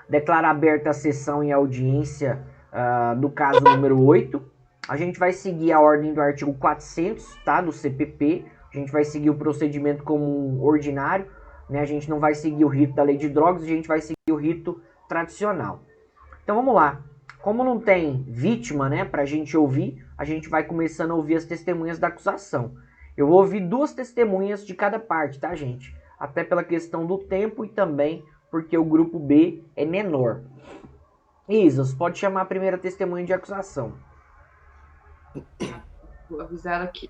declara aberta a sessão e audiência do caso número 8. A gente vai seguir a ordem do artigo 400, tá, do CPP. A gente vai seguir o procedimento comum ordinário, né? A gente não vai seguir o rito da lei de drogas, a gente vai seguir o rito tradicional. Então vamos lá. Como não tem vítima, né, pra gente ouvir, a gente vai começando a ouvir as testemunhas da acusação. Eu vou ouvir 2 testemunhas de cada parte, tá, gente? Até pela questão do tempo e também porque o grupo B é menor. Isa, você pode chamar a primeira testemunha de acusação. Vou avisar ela aqui.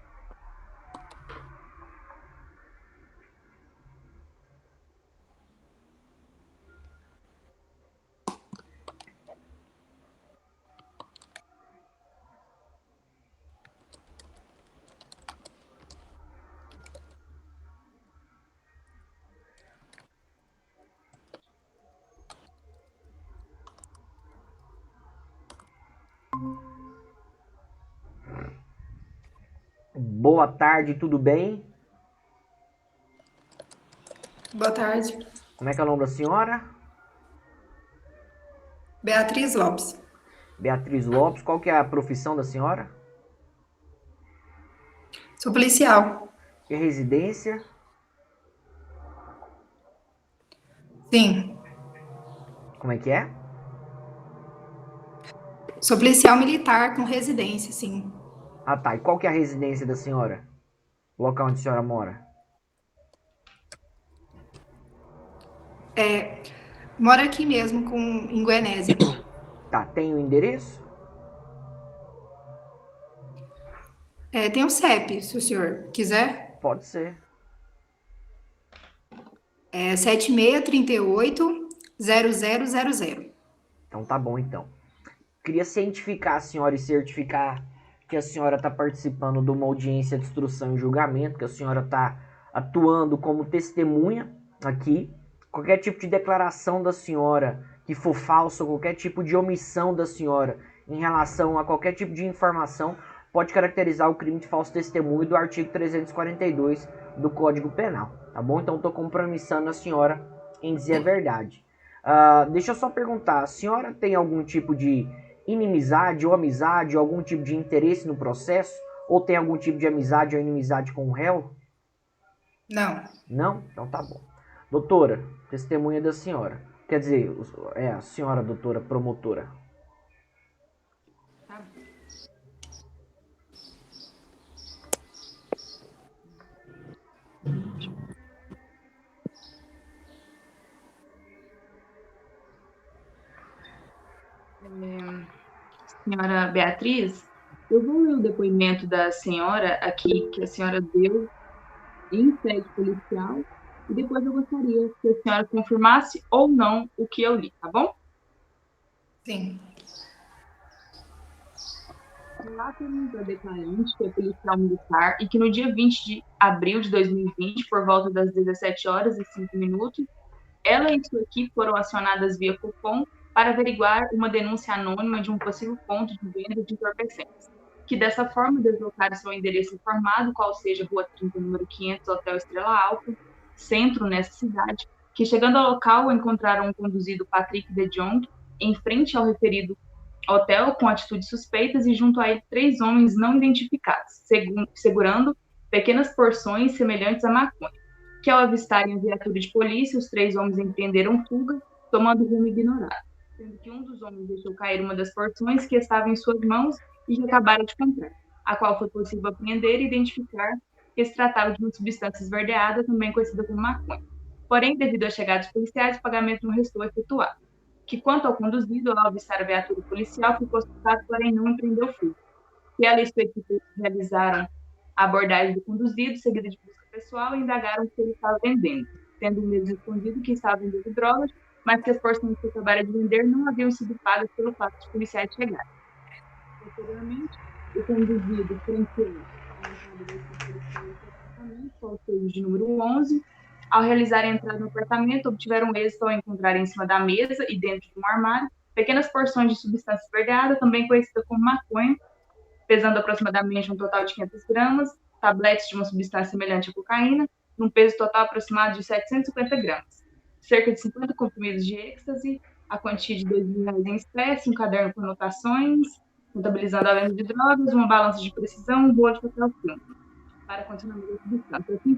Boa tarde, tudo bem? Boa tarde. Como é que é o nome da senhora? Beatriz Lopes. Beatriz Lopes. Qual que é a profissão da senhora? Sou policial. E a residência? Sim. Como é que é? Sou policial militar com residência, sim. Ah, tá. E qual que é a residência da senhora? O local onde a senhora mora? Moro aqui mesmo em Goianésia. Tá, tem o endereço? Tem o CEP, se o senhor quiser. Pode ser. É 7638-0000. Então tá bom, então. Queria cientificar a senhora e certificar que a senhora está participando de uma audiência de instrução e julgamento, que a senhora está atuando como testemunha aqui. Qualquer tipo de declaração da senhora que for falsa, qualquer tipo de omissão da senhora em relação a qualquer tipo de informação, pode caracterizar o crime de falso testemunho do artigo 342 do Código Penal, tá bom? Então estou compromissando a senhora em dizer a verdade. Deixa eu só perguntar, a senhora tem algum tipo de inimizade ou amizade, ou algum tipo de interesse no processo? Ou tem algum tipo de amizade ou inimizade com o réu? Não. Não? Então tá bom. Doutora, testemunha da senhora. Quer dizer, é a senhora doutora promotora. Tá. Senhora Beatriz, eu vou ler o depoimento da senhora aqui, que a senhora deu em sede policial, e depois eu gostaria que a senhora confirmasse ou não o que eu li, tá bom? Sim. Relata-nos a declarante, que é policial militar, e que no dia 20 de abril de 2020, por volta das 17h05, ela e sua equipe foram acionadas via Copom para averiguar uma denúncia anônima de um possível ponto de venda de entorpecentes, que dessa forma deslocaram-se ao endereço informado, qual seja Rua 30, número 500, Hotel Estrela Alta, centro nessa cidade, que chegando ao local encontraram um conduzido Patrick De Jong em frente ao referido hotel com atitudes suspeitas e junto a ele 3 homens não identificados, segurando pequenas porções semelhantes a maconha, que ao avistarem a viatura de polícia, os 3 homens empreenderam fuga, tomando rumo ignorado, sendo que um dos homens deixou cair uma das porções que estava em suas mãos e que acabaram de comprar, a qual foi possível apreender e identificar que se tratava de uma substância esverdeada, também conhecida como maconha. Porém, devido à chegada dos policiais, o pagamento não restou efetuado. Que quanto ao conduzido, ao avistar a viatura policial, ficou assustado, porém não empreendeu fuga. Que ela e sua equipe realizaram a abordagem do conduzido, seguida de busca pessoal, e indagaram o que ele estava vendendo, tendo o mesmo respondido que estava vendendo drogas, mas que as porções que acabaram de vender não haviam sido pagas pelo fato de policiais chegarem. Posteriormente, o conduzido franqueou a entrada da equipe policial no apartamento, qual seja de número 11. Ao realizar a entrada no apartamento, obtiveram êxito ao encontrar em cima da mesa e dentro de um armário pequenas porções de substância esverdeada, também conhecida como maconha, pesando aproximadamente um total de 500 gramas, tabletes de uma substância semelhante à cocaína, num peso total aproximado de 750 gramas, cerca de 50 comprimidos de êxtase a quantia de R$ 2.000 em espécie, um caderno com anotações, contabilizando a venda de drogas, uma balança de precisão, um bolo de papel filme, para continuar a investigação. Assim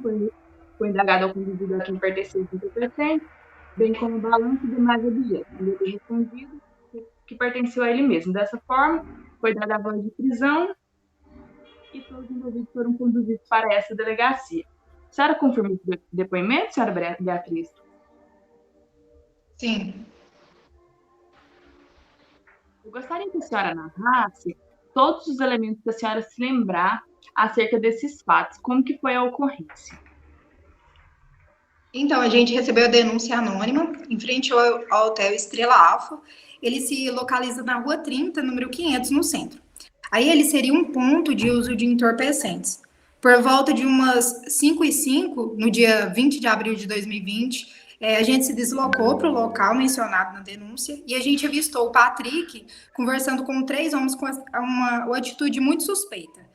foi indagado ao conduzido a quem pertenceu os entorpecentes, bem como balança e demais objetos, onde ele respondido que pertenceu a ele mesmo. Dessa forma, foi dada a voz de prisão e todos os envolvidos foram conduzidos para essa delegacia. A senhora confirma esse depoimento, senhora Beatriz? Sim. Eu gostaria que a senhora narrasse todos os elementos que a senhora se lembrar acerca desses fatos. Como que foi a ocorrência? Então, a gente recebeu a denúncia anônima em frente ao hotel Estrela Alfa. Ele se localiza na Rua 30, número 500, no centro. Aí ele seria um ponto de uso de entorpecentes. Por volta de umas 5h05, no dia 20 de abril de 2020, a gente se deslocou para o local mencionado na denúncia e a gente avistou o Patrick conversando com 3 homens com uma atitude muito suspeita.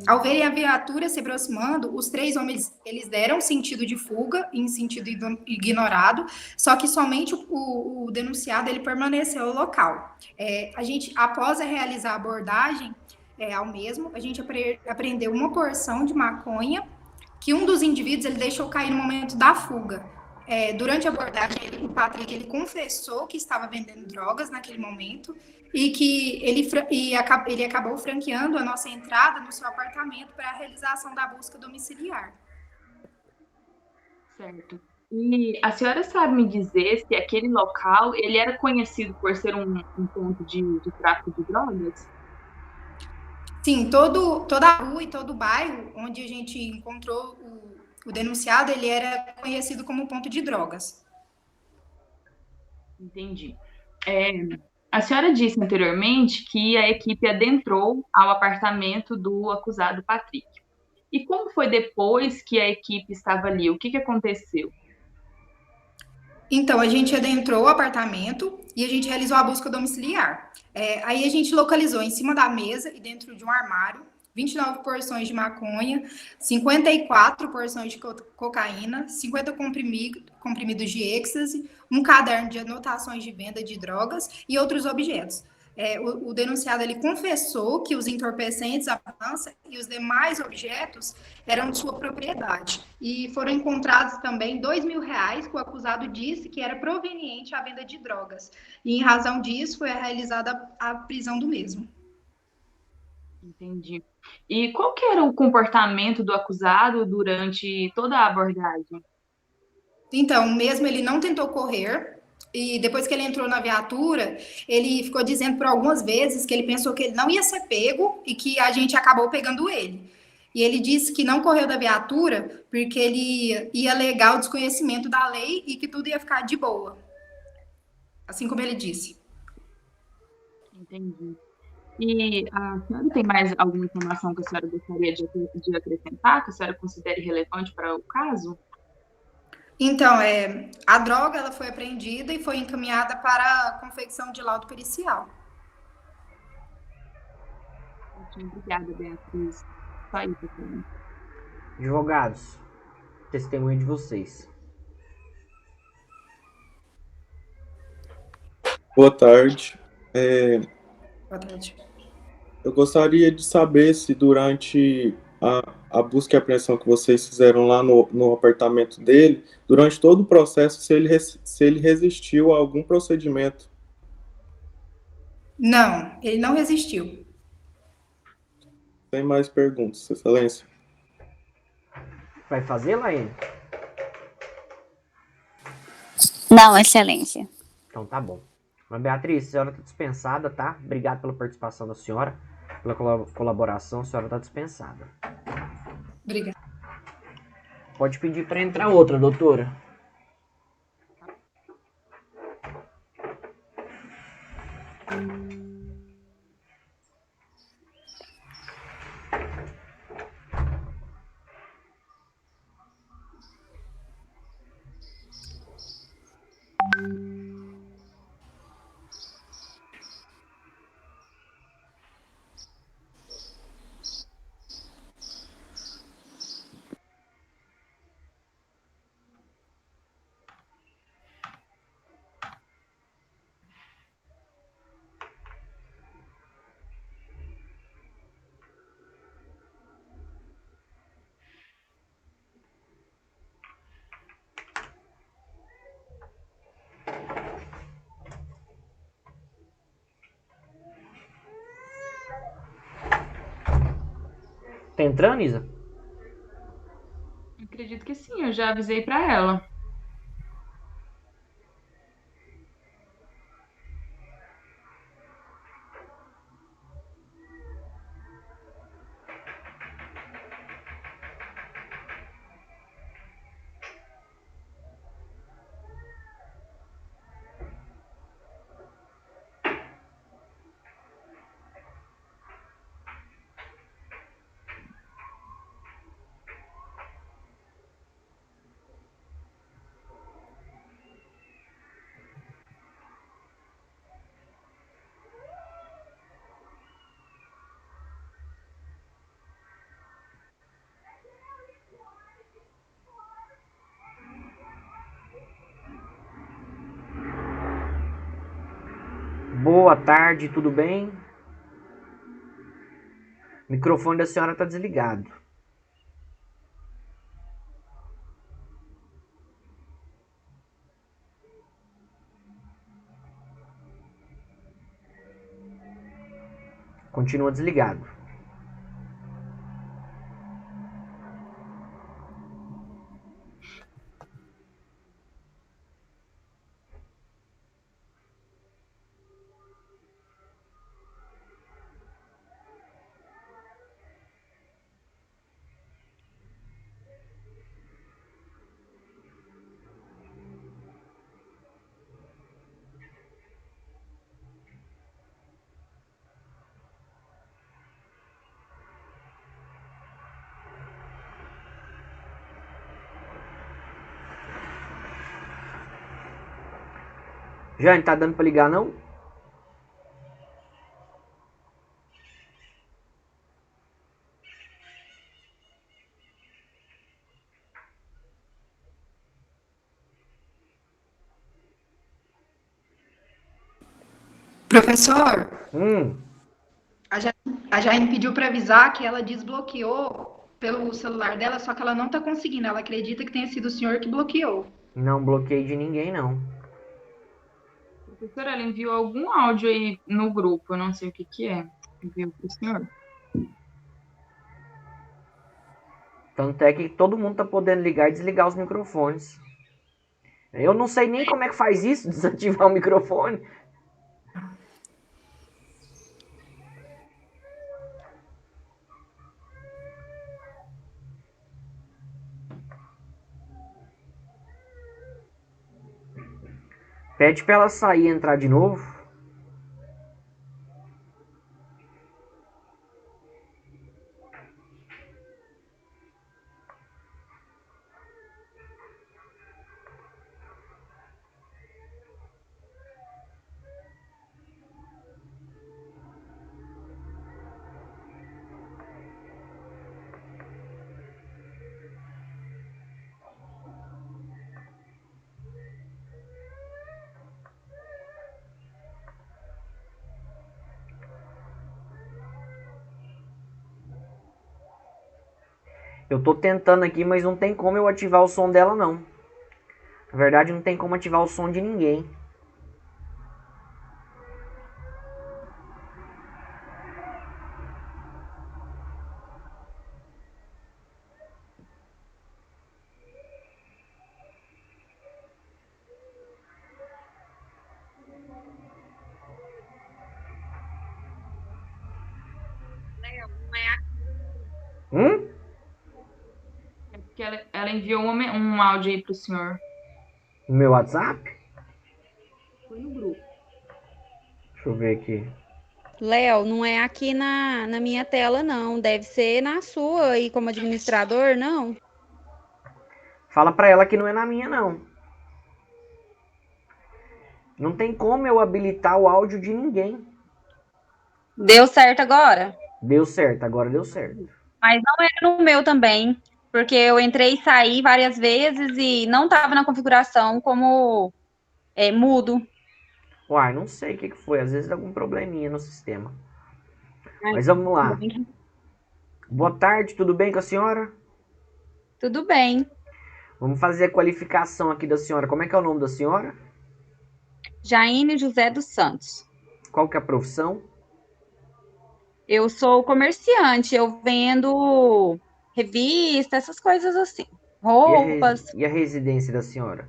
Ao verem a viatura se aproximando, os 3 homens eles deram sentido de fuga, em sentido ignorado, só que somente o denunciado ele permaneceu no local. A gente, após realizar a abordagem ao mesmo, a gente apreendeu uma porção de maconha que um dos indivíduos ele deixou cair no momento da fuga. Durante a abordagem, o Patrick ele confessou que estava vendendo drogas naquele momento e que ele acabou franqueando a nossa entrada no seu apartamento para a realização da busca domiciliar. Certo. E a senhora sabe me dizer se aquele local ele era conhecido por ser um ponto de tráfico de drogas? Sim, toda a rua e todo o bairro onde a gente encontrou o denunciado, ele era conhecido como ponto de drogas. Entendi. A senhora disse anteriormente que a equipe adentrou ao apartamento do acusado Patrick. E como foi depois que a equipe estava ali? O que aconteceu? Então, a gente adentrou o apartamento e a gente realizou a busca domiciliar. Aí a gente localizou em cima da mesa e dentro de um armário 29 porções de maconha, 54 porções de cocaína, 50 comprimidos de êxtase, um caderno de anotações de venda de drogas e outros objetos. O denunciado ele confessou que os entorpecentes, a balança e os demais objetos eram de sua propriedade. E foram encontrados também R$ 2.000 que o acusado disse que era proveniente à venda de drogas. E em razão disso foi realizada a prisão do mesmo. Entendi. E qual que era o comportamento do acusado durante toda a abordagem? Então, mesmo ele não tentou correr, e depois que ele entrou na viatura, ele ficou dizendo por algumas vezes que ele pensou que ele não ia ser pego e que a gente acabou pegando ele. E ele disse que não correu da viatura porque ele ia alegar o desconhecimento da lei e que tudo ia ficar de boa. Assim como ele disse. Entendi. E a senhora tem mais alguma informação que a senhora gostaria de acrescentar, que a senhora considere relevante para o caso? Então, a droga ela foi apreendida e foi encaminhada para a confecção de laudo pericial. Obrigada, Beatriz. Só isso, também. Advogados, testemunho de vocês. Boa tarde. Boa tarde. Eu gostaria de saber se durante a busca e apreensão que vocês fizeram lá no apartamento dele, durante todo o processo, se ele resistiu a algum procedimento. Não, ele não resistiu. Sem mais perguntas, Excelência. Vai fazer, Laene? Não, Excelência. Então tá bom. Mas Beatriz, a senhora está dispensada, tá? Obrigado pela participação da senhora, pela colaboração, a senhora está dispensada. Obrigada. Pode pedir para entrar outra, doutora. Tá entrando, Isa? Acredito que sim, eu já avisei para ela. Boa tarde, tudo bem? O microfone da senhora tá desligado. Continua desligado. Jane, tá dando pra ligar, não? Professor, Hum, a Jaine pediu para avisar que ela desbloqueou pelo celular dela, só que ela não está conseguindo. Ela acredita que tenha sido o senhor que bloqueou. não bloqueei de ninguém, não. Professora, ela enviou algum áudio aí no grupo, eu não sei o que que é. Enviou para o senhor. Tanto é que todo mundo tá podendo ligar e desligar os microfones. Eu não sei nem como é que faz isso, desativar o microfone. Pede pra ela sair e entrar de novo. Eu tô tentando aqui, mas não tem como eu ativar o som dela, não. Na verdade, não tem como ativar o som de ninguém. Hum? É porque ela enviou um áudio aí para o senhor. No meu WhatsApp? Foi no grupo. Deixa eu ver aqui. Léo, não é aqui na minha tela, não. Deve ser na sua aí como administrador, não? Fala pra ela que não é na minha, não. Não tem como eu habilitar o áudio de ninguém. Deu certo agora? Deu certo, agora deu certo. Mas não era no meu também, porque eu entrei e saí várias vezes e não estava na configuração como mudo. Uai, não sei o que foi. Às vezes dá algum probleminha no sistema. Mas vamos lá. Boa tarde, tudo bem com a senhora? Tudo bem. Vamos fazer a qualificação aqui da senhora. Como é que é o nome da senhora? Jaine José dos Santos. Qual que é a profissão? Eu sou comerciante, eu vendo revista, essas coisas assim. Roupas. E a residência da senhora?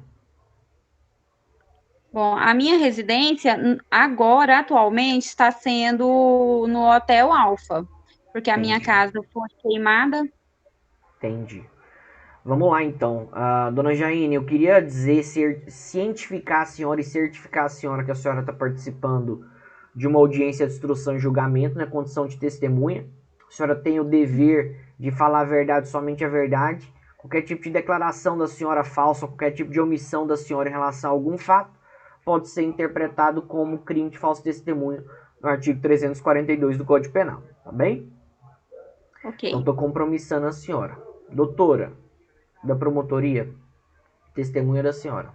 Bom, a minha residência agora, atualmente, está sendo no Hotel Alfa, porque a minha Entendi, casa foi queimada. entendi. Vamos lá, então. Dona Jaine, eu queria dizer, cientificar a senhora e certificar a senhora que a senhora está participando de uma audiência de instrução e julgamento na condição de testemunha. A senhora tem o dever de falar a verdade, somente a verdade. Qualquer tipo de declaração da senhora falsa, qualquer tipo de omissão da senhora em relação a algum fato, pode ser interpretado como crime de falso testemunho no artigo 342 do Código Penal, tá bem? Ok. Então, estou compromissando a senhora. Doutora da promotoria, testemunha da senhora.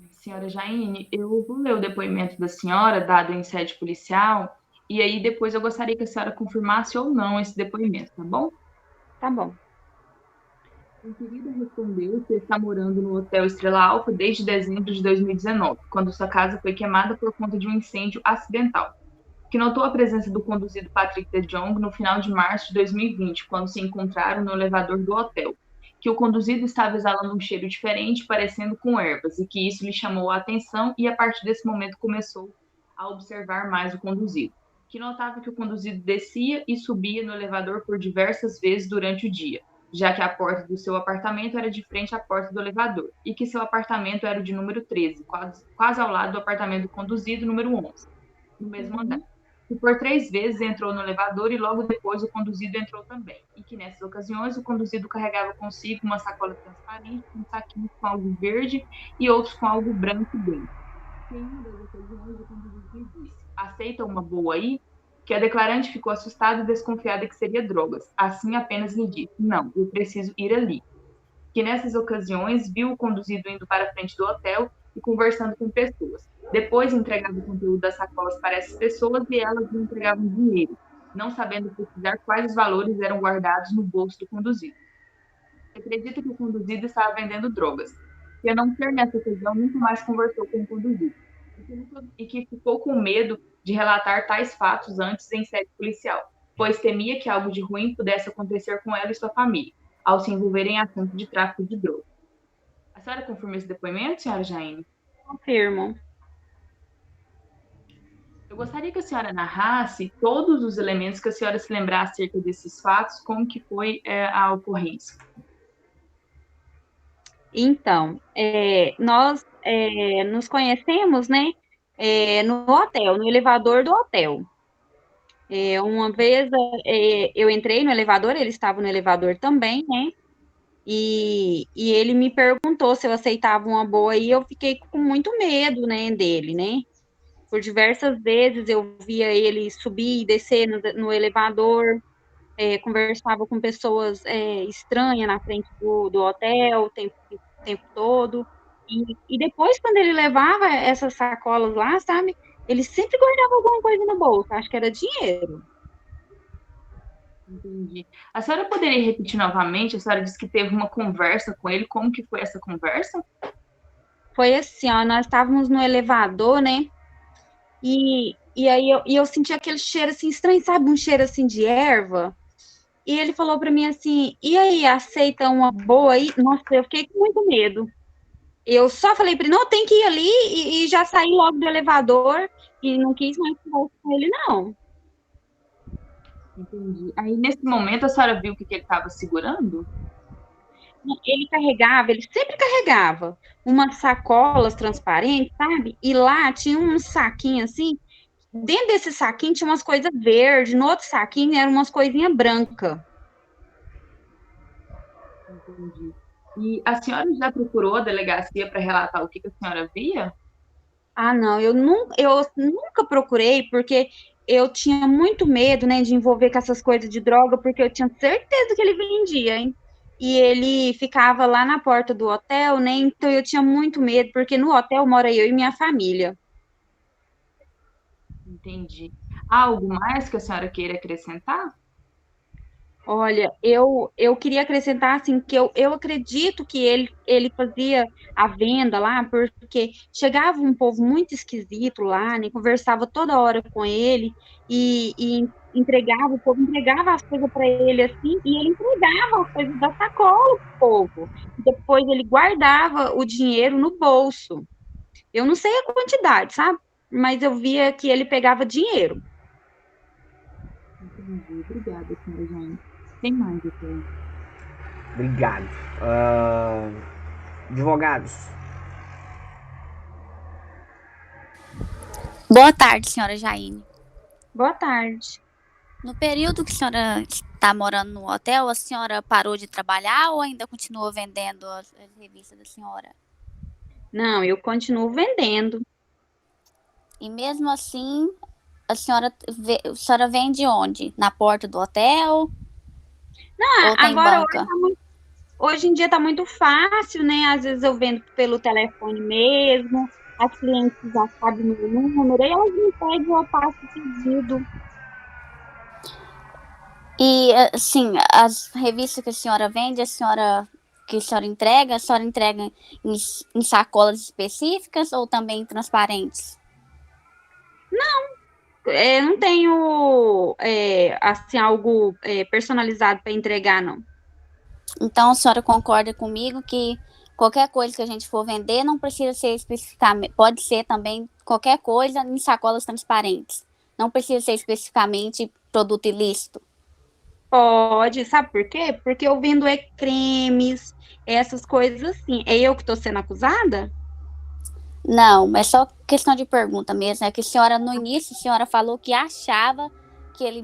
Senhora Jaine, eu vou ler o depoimento da senhora, dado em sede policial, e aí depois eu gostaria que a senhora confirmasse ou não esse depoimento, tá bom? Tá bom. A inquirida respondeu que está morando no Hotel Estrela Alfa desde dezembro de 2019, quando sua casa foi queimada por conta de um incêndio acidental. Que notou a presença do conduzido Patrick De Jong no final de março de 2020, quando se encontraram no elevador do hotel. Que o conduzido estava exalando um cheiro diferente, parecendo com ervas, e que isso lhe chamou a atenção e a partir desse momento começou a observar mais o conduzido. Que notava que o conduzido descia e subia no elevador por diversas vezes durante o dia, já que a porta do seu apartamento era de frente à porta do elevador, e que seu apartamento era o de número 13, quase ao lado do apartamento do conduzido, número 11, no mesmo andar. Que por 3 vezes entrou no elevador e logo depois o conduzido entrou também. E que nessas ocasiões o conduzido carregava consigo uma sacola transparente, um saquinho com algo verde e outros com algo branco dentro. Em uma das ocasiões o conduzido disse: "Aceita uma boa aí?" Que a declarante ficou assustada e desconfiada que seria drogas. Assim apenas lhe disse: "Não, eu preciso ir ali." Que nessas ocasiões viu o conduzido indo para a frente do hotel e conversando com pessoas. Depois entregava o conteúdo das sacolas para essas pessoas e elas lhe entregavam dinheiro, não sabendo precisar quais os valores eram guardados no bolso do conduzido. Acredita que o conduzido estava vendendo drogas. E a não ser nessa ocasião, nunca mais conversou com o conduzido. E que ficou com medo de relatar tais fatos antes em sede policial, pois temia que algo de ruim pudesse acontecer com ela e sua família, ao se envolverem em assunto de tráfico de drogas. A senhora confirma esse depoimento, senhora Jaine? Confirmo. Eu gostaria que a senhora narrasse todos os elementos que a senhora se lembrar acerca desses fatos, como que foi a ocorrência. Então, nós nos conhecemos, né? No hotel, no elevador do hotel. Uma vez eu entrei no elevador, ele estava no elevador também, né? E ele me perguntou se eu aceitava uma boa e eu fiquei com muito medo, né, dele, né? Por diversas vezes eu via ele subir e descer no elevador, conversava com pessoas estranhas na frente do hotel o tempo todo. E depois, quando ele levava essas sacolas lá, sabe, ele sempre guardava alguma coisa no bolso, acho que era dinheiro. Entendi. A senhora poderia repetir novamente? A senhora disse que teve uma conversa com ele. Como que foi essa conversa? Foi assim, ó, nós estávamos no elevador, né? E aí eu senti aquele cheiro assim estranho, sabe? Um cheiro assim de erva. E ele falou para mim assim: "E aí, aceita uma boa aí?" Nossa, eu fiquei com muito medo. Eu só falei para ele: "Não, tem que ir ali", e já saí logo do elevador e não quis mais conversar com ele, não. Entendi. Aí, nesse momento, a senhora viu o que ele estava segurando? Ele sempre carregava umas sacolas transparentes, sabe? E lá tinha um saquinho assim. Dentro desse saquinho tinha umas coisas verdes, no outro saquinho eram umas coisinhas brancas. Entendi. E a senhora já procurou a delegacia para relatar o que a senhora via? Ah, não, eu nunca procurei, porque eu tinha muito medo, né, de envolver com essas coisas de droga, porque eu tinha certeza que ele vendia, hein? E ele ficava lá na porta do hotel, né? Então eu tinha muito medo, porque no hotel mora eu e minha família. Entendi. Há algo mais que a senhora queira acrescentar? Olha, eu queria acrescentar assim que eu acredito que ele fazia a venda lá, porque chegava um povo muito esquisito lá, né? Conversava toda hora com ele e entregava, o povo entregava as coisas para ele assim, e ele entregava as coisas da sacola pro povo. E depois ele guardava o dinheiro no bolso. Eu não sei a quantidade, sabe? Mas eu via que ele pegava dinheiro. Entendi. Obrigada, senhora Jane. Tem mais aqui. Obrigado. Advogados. Boa tarde, senhora Jaine. Boa tarde. No período que a senhora está morando no hotel, a senhora parou de trabalhar ou ainda continua vendendo as revistas da senhora? Não, eu continuo vendendo. E mesmo assim, a senhora vende onde? Na porta do hotel? Ou tem Agora, banca? hoje em dia tá muito fácil, né? Às vezes eu vendo pelo telefone mesmo, as clientes já sabem meu número, e elas me pedem, eu passo o pedido. E, assim, as revistas que a senhora vende, a senhora entrega em sacolas específicas ou também transparentes? Não tenho, assim, algo personalizado para entregar, não. Então, a senhora concorda comigo que qualquer coisa que a gente for vender não precisa ser especificamente, pode ser também qualquer coisa em sacolas transparentes. Não precisa ser especificamente produto ilícito. Pode, sabe por quê? Porque eu vendo cremes, essas coisas assim. É eu que estou sendo acusada? Não, é só questão de pergunta mesmo. É que a senhora, no início, a senhora falou que achava que ele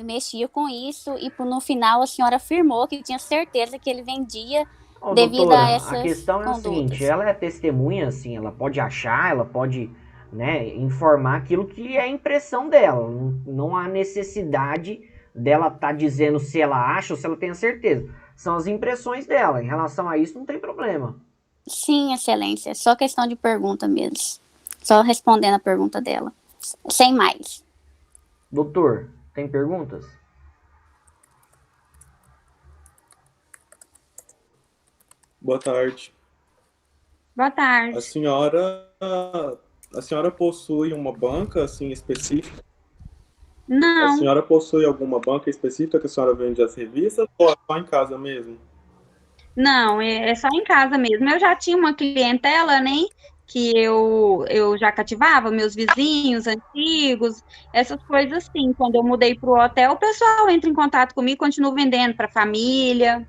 mexia com isso e no final a senhora afirmou que tinha certeza que ele vendia Ô, devido a doutora, a essas questão é o seguinte, condutas. ela é testemunha, assim, ela pode achar, ela pode, né, informar aquilo que é a impressão dela. Não há necessidade dela estar dizendo se ela acha ou se ela tem a certeza. São as impressões dela. Em relação a isso, não tem problema. Sim, excelência, é só questão de pergunta mesmo. Só respondendo a pergunta dela. Sem mais. Doutor, tem perguntas? Boa tarde. Boa A tarde. senhora, a senhora possui uma banca assim específica? A Não, senhora possui alguma banca específica que a senhora vende as revistas ou é só em casa mesmo? não, é só em casa mesmo. Eu já tinha uma clientela, né? Que eu já cativava, meus vizinhos antigos, essas coisas assim. Quando eu mudei para o hotel, o pessoal entra em contato comigo, continuo vendendo para a família.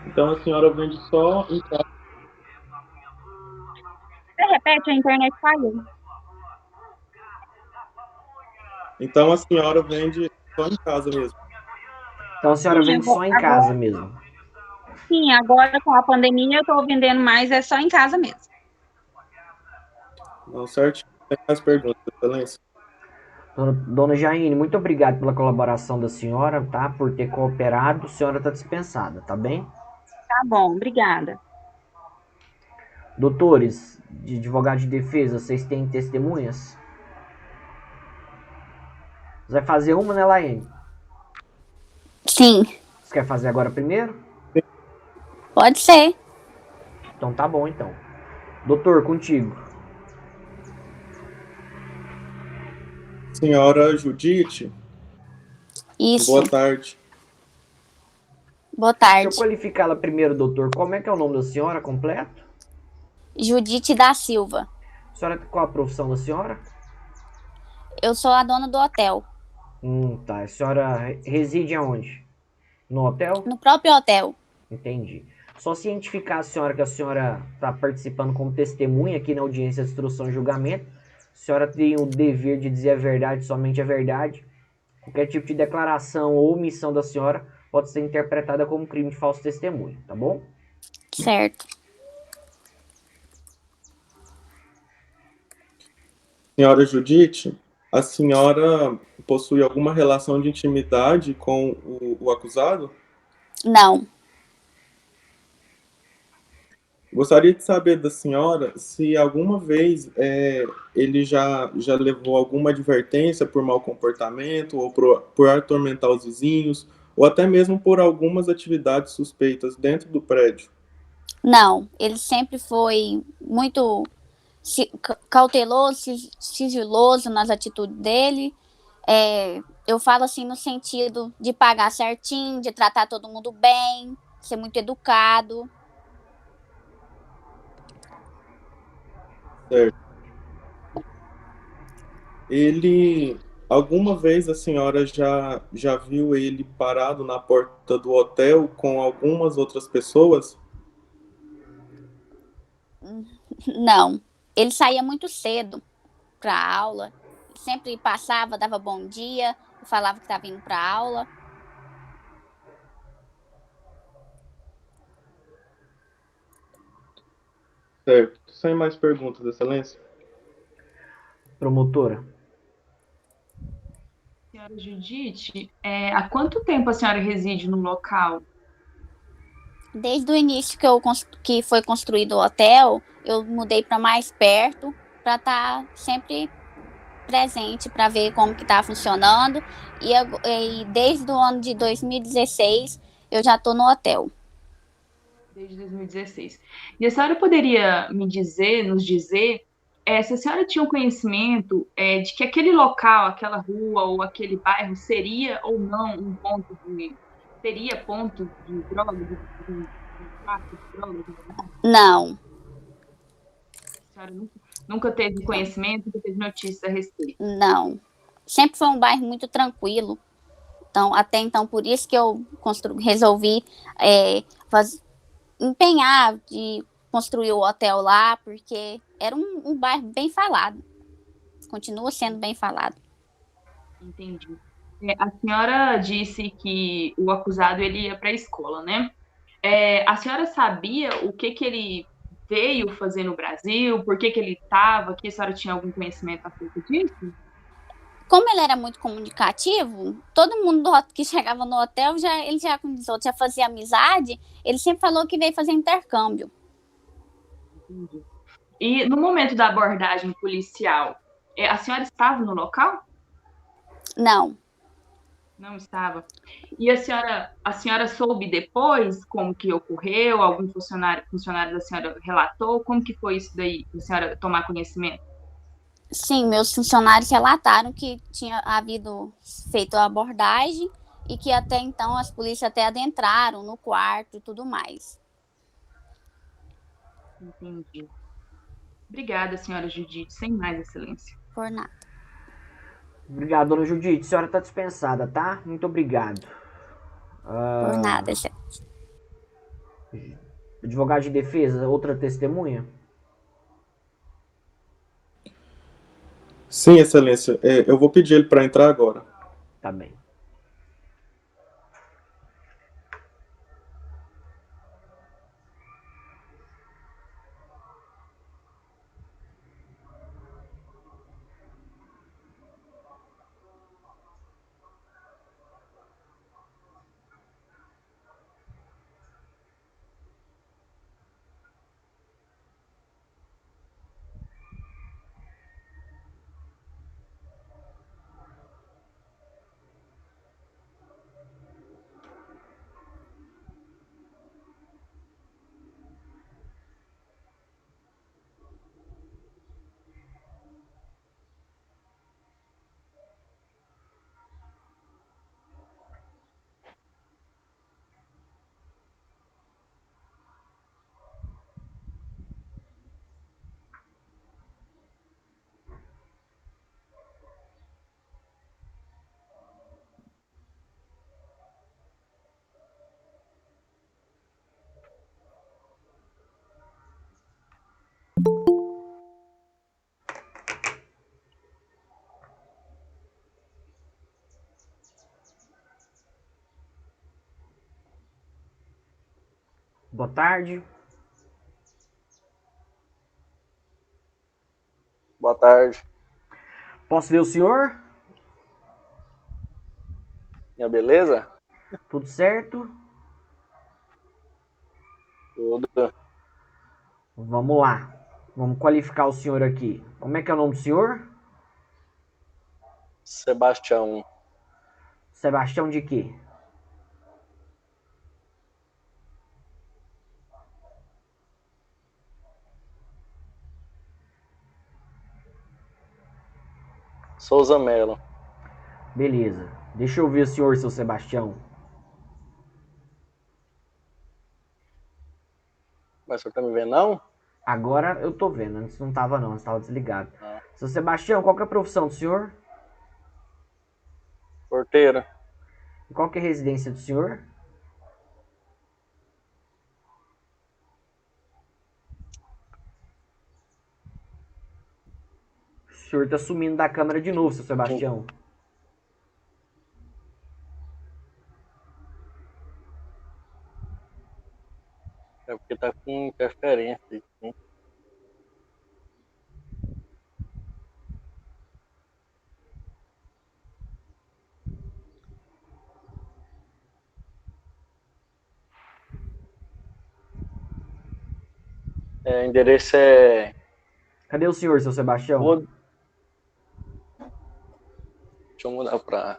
Então a senhora vende só em casa. Você repete, a internet caiu. Então a senhora vende só em casa mesmo. Então a senhora Sim, vende só em casa mesmo. sim, agora com a pandemia eu estou vendendo mais, é só em casa mesmo. Não, certo? Tem mais perguntas, excelência? Dona Jaine, muito obrigado pela colaboração da senhora, tá? Por ter cooperado. A senhora está dispensada, tá bem? Tá bom, obrigada. Doutores de advogado de defesa, vocês têm testemunhas? Você vai fazer uma, né, Laine? Sim, Você quer fazer agora primeiro? pode ser. Então tá bom, então. Doutor, contigo. Senhora Judite, Isso. boa tarde. Boa Deixa eu tarde. qualificar ela primeiro, doutor. Como é que é o nome da senhora completo? Judite da Silva. Senhora, qual a profissão da senhora? Eu sou a dona do hotel. Tá. A senhora reside aonde? No hotel? No próprio hotel. Entendi. Só cientificar a senhora que a senhora está participando como testemunha aqui na audiência de instrução e julgamento. A senhora tem o dever de dizer a verdade, somente a verdade. Qualquer tipo de declaração ou omissão da senhora pode ser interpretada como crime de falso testemunho, tá bom? Certo. Senhora Judite, a senhora possui alguma relação de intimidade com o acusado? Não. Gostaria de saber da senhora se alguma vez ele já levou alguma advertência por mau comportamento ou por atormentar os vizinhos, ou até mesmo por algumas atividades suspeitas dentro do prédio. Não, ele sempre foi muito cauteloso, sigiloso nas atitudes dele. Eu falo assim no sentido de pagar certinho, de tratar todo mundo bem, ser muito educado. Certo. Ele, alguma vez a senhora já viu ele parado na porta do hotel com algumas outras pessoas? Não, ele saía muito cedo para a aula, sempre passava, dava bom dia, falava que estava indo para a aula. Certo. Sem mais perguntas, Excelência? Promotora. Senhora Judite, há quanto tempo a senhora reside no local? Desde o início que foi construído o hotel, eu mudei para mais perto, para estar sempre presente, para ver como que está funcionando. E desde o ano de 2016, eu já estou no hotel. Desde 2016. E a senhora poderia nos dizer, se a senhora tinha um conhecimento de que aquele local, aquela rua ou aquele bairro seria ou não teria ponto de droga, de tráfico de drogas? Não. A senhora nunca teve conhecimento, nunca teve notícia a respeito? Não. Sempre foi um bairro muito tranquilo. Então, até então, por isso que eu resolvi empenhar de construir o hotel lá, porque era um bairro bem falado. Continua sendo bem falado. Entendi. A senhora disse que o acusado ele ia para a escola, né? A senhora sabia o que ele veio fazer no Brasil? Por que ele estava aqui? A senhora tinha algum conhecimento acerca disso? Como ele era muito comunicativo, todo mundo que chegava no hotel, ele já com os outros, já fazia amizade, ele sempre falou que veio fazer intercâmbio. Entendi. E no momento da abordagem policial, a senhora estava no local? Não. Não estava. E a senhora soube depois como que ocorreu? Algum funcionário da senhora relatou? Como que foi isso daí, a senhora tomar conhecimento? Sim, meus funcionários relataram que tinha havido feito a abordagem e que até então as polícias até adentraram no quarto e tudo mais. Entendi. Obrigada, senhora Judite. Sem mais, excelência. Por nada. Obrigado, dona Judite. A senhora está dispensada, tá? Muito obrigado. Por nada, excelência. Advogado de defesa, outra testemunha? Sim, Excelência. Eu vou pedir ele para entrar agora. Tá bem. Boa tarde. Boa tarde. Posso ver o senhor? Minha beleza? Tudo certo? Tudo. Vamos lá. Vamos qualificar o senhor aqui. Como é que é o nome do senhor? Sebastião. Sebastião de quê? Souza Melo. Beleza. Deixa eu ver o senhor, seu Sebastião. Mas o senhor tá me vendo, não? Agora eu tô vendo. Antes não tava não, antes tava desligado. Ah. Seu Sebastião, qual que é a profissão do senhor? Porteiro. E qual que é a residência do senhor? O senhor tá sumindo da câmera de novo, seu Sebastião. É porque tá com interferência. Hein? O endereço é... Cadê o senhor, seu Sebastião? Deixa eu mudar pra...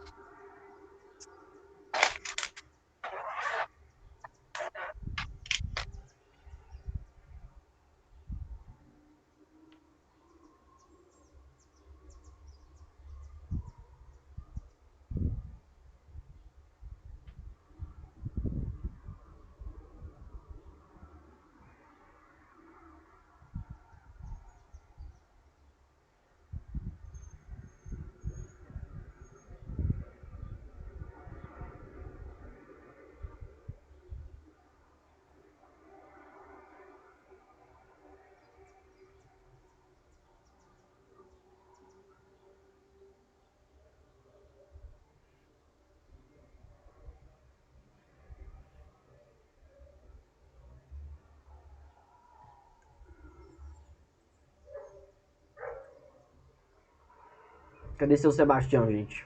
Cadê seu Sebastião, gente?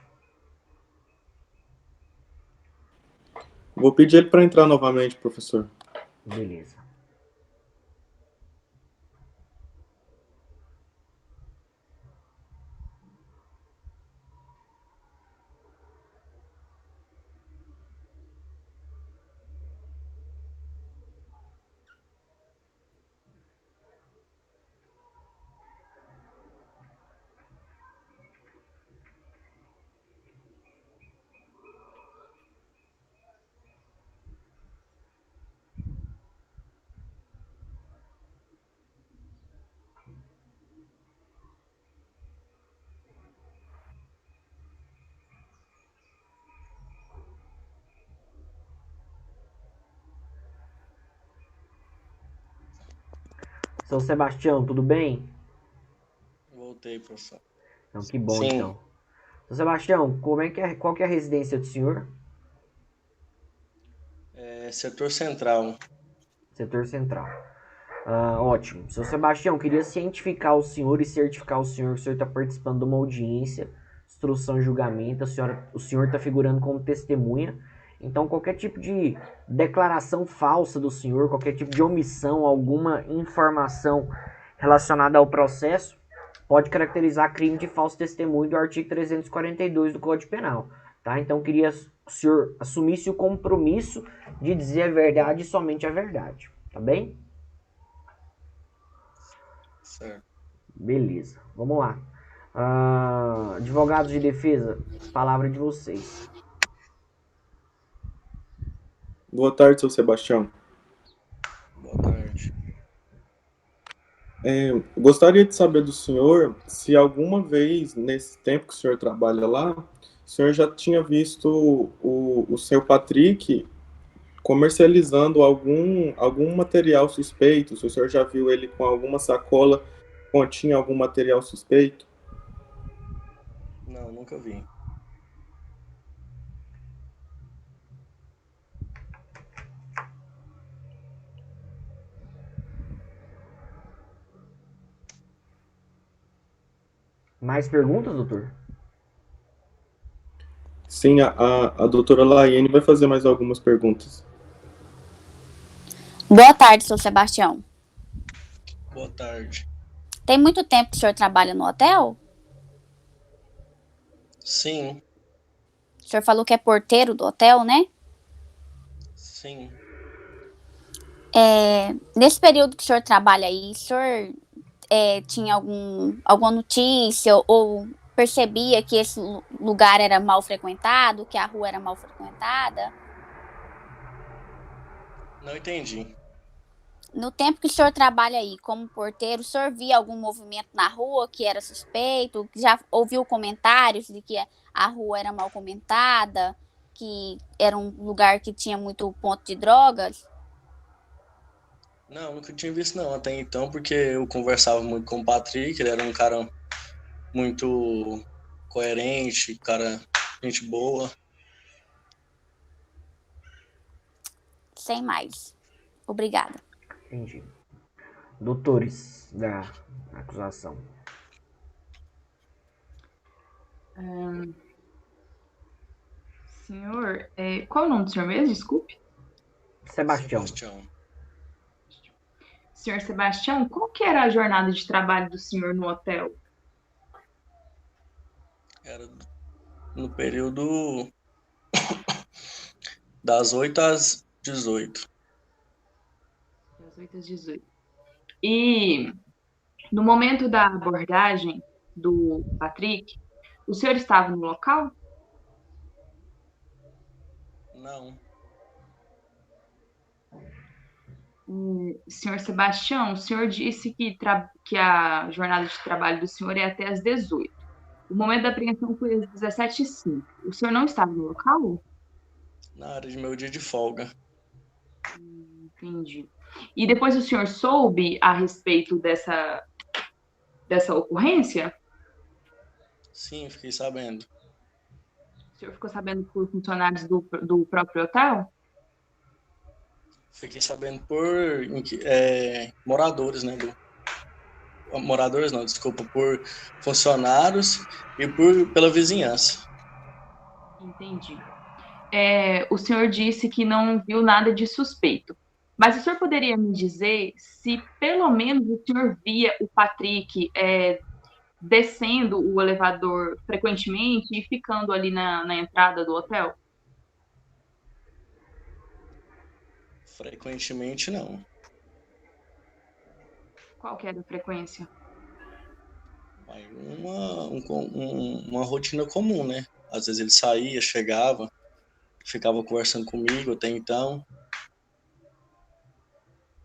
Vou pedir ele para entrar novamente, professor. Beleza. Seu Sebastião, tudo bem? Voltei, professor. Então, que bom, Sim. então. Seu Sebastião, qual que é a residência do senhor? Setor Central. Setor Central. Ótimo. Seu Sebastião, queria cientificar o senhor e certificar o senhor que o senhor está participando de uma audiência, instrução e julgamento. O senhor está figurando como testemunha. Então, qualquer tipo de declaração falsa do senhor, qualquer tipo de omissão, alguma informação relacionada ao processo, pode caracterizar crime de falso testemunho do artigo 342 do Código Penal. Tá? Então, queria que o senhor assumisse o compromisso de dizer a verdade e somente a verdade. Tá bem? Certo. Beleza. Vamos lá. Advogados de defesa, palavra de vocês. Boa tarde, seu Sebastião. Boa tarde. Gostaria de saber do senhor se alguma vez, nesse tempo que o senhor trabalha lá, o senhor já tinha visto o seu Patrick comercializando algum material suspeito, se o senhor já viu ele com alguma sacola que continha algum material suspeito. Não, nunca vi. Mais perguntas, doutor? Sim, a doutora Laiane vai fazer mais algumas perguntas. Boa tarde, seu Sebastião. Boa tarde. Tem muito tempo que o senhor trabalha no hotel? Sim, O senhor falou que é porteiro do hotel, né? sim. Nesse período que o senhor trabalha aí, o senhor tinha alguma notícia ou percebia que esse lugar era mal frequentado, que a rua era mal frequentada? Não entendi. No tempo que o senhor trabalha aí como porteiro, o senhor via algum movimento na rua que era suspeito? Já ouviu comentários de que a rua era mal comentada, que era um lugar que tinha muito ponto de drogas? Não, nunca tinha visto não até então, porque eu conversava muito com o Patrick, ele era um cara muito coerente, cara, gente boa. Sem mais. Obrigada. Entendi. Doutores da acusação. Senhor, qual é o nome do senhor mesmo? Desculpe. Sebastião. Senhor Sebastião, qual que era a jornada de trabalho do senhor no hotel? Era no período das 8 às 18. Das 8 às 18. E no momento da abordagem do Patrick, o senhor estava no local? Não, Senhor Sebastião, o senhor disse que a jornada de trabalho do senhor é até às 18. O momento da apreensão foi às 17h05. O senhor não estava no local? na área de meu dia de folga. Entendi. E depois o senhor soube a respeito dessa ocorrência? Sim, fiquei sabendo. O senhor ficou sabendo por funcionários do próprio hotel? Fiquei sabendo por moradores, né? Moradores não, desculpa, por funcionários e pela vizinhança. Entendi. O senhor disse que não viu nada de suspeito. Mas o senhor poderia me dizer se pelo menos o senhor via o Patrick descendo o elevador frequentemente e ficando ali na entrada do hotel? Frequentemente não. Qual que era a frequência? Aí uma rotina comum, né? Às vezes ele saía, chegava, ficava conversando comigo até então.